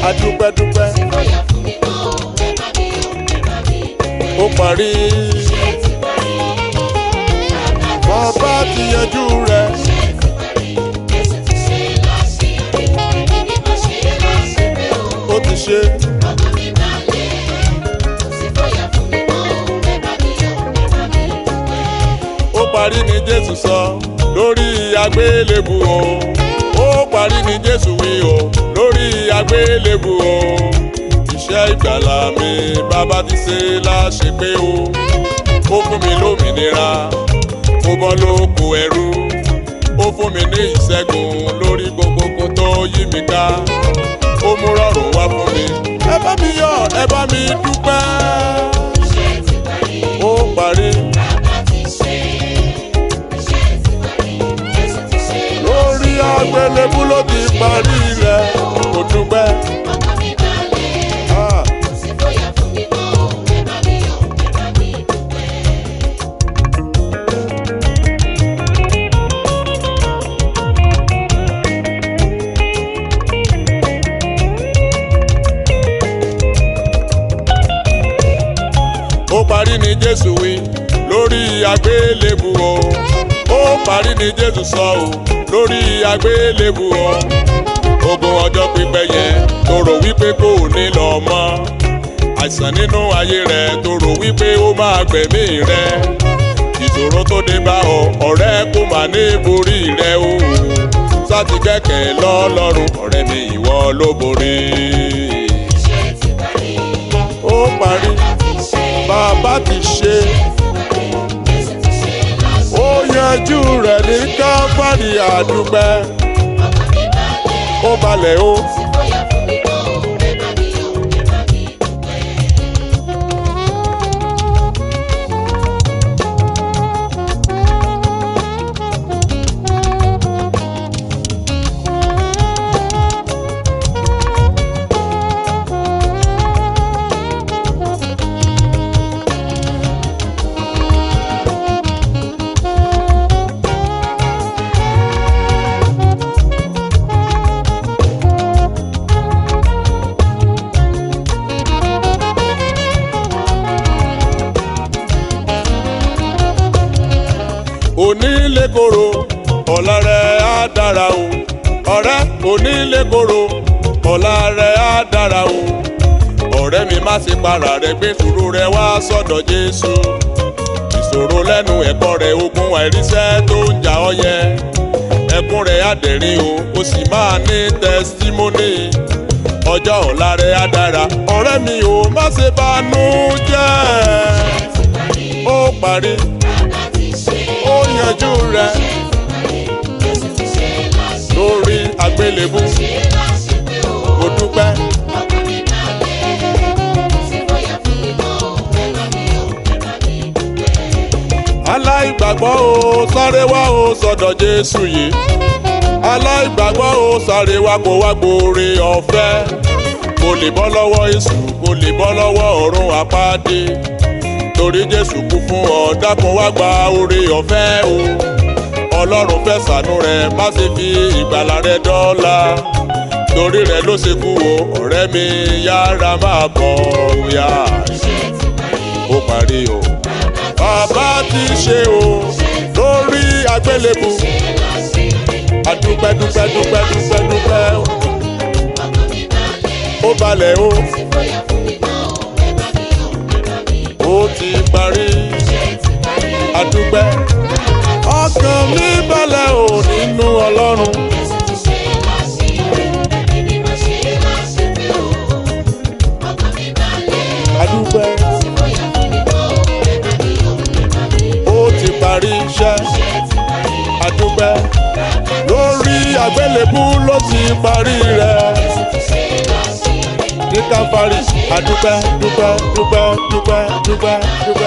Adúpẹ́ ó parí bàbá ti yanjú rẹ̀ ó ti ṣe. Ó parí ni Jésù sọ lórí àgbélébù o. Ó parí ni Jésù wí o lórí àgbélébù o. Iṣẹ́ ìgbàlà mi bàbá ti ṣe láṣepé o. Ó fún mi lómìnira, mo bọ́ lóko ẹrú. Ó fún mi ní ìṣẹ́gun lórí gbogbo tó yí mi ká. Ó mú rọrùn wá fún mi. Ẹ bá mi yọ̀, ẹ bá mi dúpẹ́. Ó parí. Lórí àgbélébù ló ti parí rẹ̀, kò dúpẹ́. Ó parí ni Jésù wí lórí àgbélébù o. Ó parí ni Jésù sọ o lórí àgbélébù o. Ogun ọjọ́ pípẹ́ yẹn tó rò wípé kò ní lọ mọ́. Àìsàn nínú ayé rẹ̀ tó rò wípé ó máa gbẹ̀mí rẹ̀. Ìṣòro tó dé bá ọ ọ̀rẹ́ kó má ní borí rẹ̀ o. Sáti gbẹ́kẹ̀ lọ́lọ́run ọ̀rẹ́ mi ìwọ ló borí. Ó parí. Bàbá ti ṣe, ó yanjú rẹ̀ ní Káfárì àdúpẹ́, ó balẹ̀ ó. Onílé koro, ọ̀la rẹ̀ á dára o. Ọ̀rẹ́ onílé koro, ọ̀la rẹ̀ á dára o. Ọ̀rẹ́ mi má ṣe para rẹ̀ gbé ìṣòro rẹ̀ wá sọ́dọ̀ Jésù. Ìṣòro lẹ́nu ẹ̀kọ́ rẹ̀ ogun àìríṣẹ́ tó ń jà ọ́ yẹn. Ẹkún rẹ̀ á dẹ̀rín o, ó sì máa ní tẹ́sítímọ́nì. Ọjọ́ ọ̀la rẹ̀ á dára, ọ̀rẹ́ mi ò má ṣe banú jẹ́. Ó parí. Ó yanjú rẹ̀ lórí àgbélébù, mo dúpẹ́. Aláìgbàgbọ́ o sáré wá o sọ́dọ̀ Jésù yìí. Aláìgbàgbọ́ o sáré wá kó wá gbóore ọ̀fẹ́. Kò lè bọ́ lọ́wọ́ èṣù, kò lè bọ́ lọ́wọ́ ọ̀run àpáàdé. Torí Jésù kú fún ọ, dákun wá gba oore ọ̀fẹ́ o. Ọlọ́run fẹ́ ṣàánú rẹ, má ṣe fi ìgbàlà rẹ dọ́là. Torí rẹ ló ṣe kú o, ọ̀rẹ́ mi yára máa bọ̀ òyà. Ó parí o. Bàbá ti ṣe o lórí àgbélébù. Adúpẹ́ dúpẹ́ dúpẹ́ dúpẹ́ dúpẹ́. Ó balẹ̀ o. Ó ti parí. Adúpẹ́. Ọkàn mi balẹ̀ o nínú Ọlọ́run. Adúpẹ́. Ó ti parí iṣẹ́. Adúpẹ́ lórí àgbélébùú. àgbélébú ló ti parí rẹ̀. Ní Káfárì, àdúpẹ́ dúpẹ́ dúpẹ́ dúpẹ́ dúpẹ́ dúpẹ́.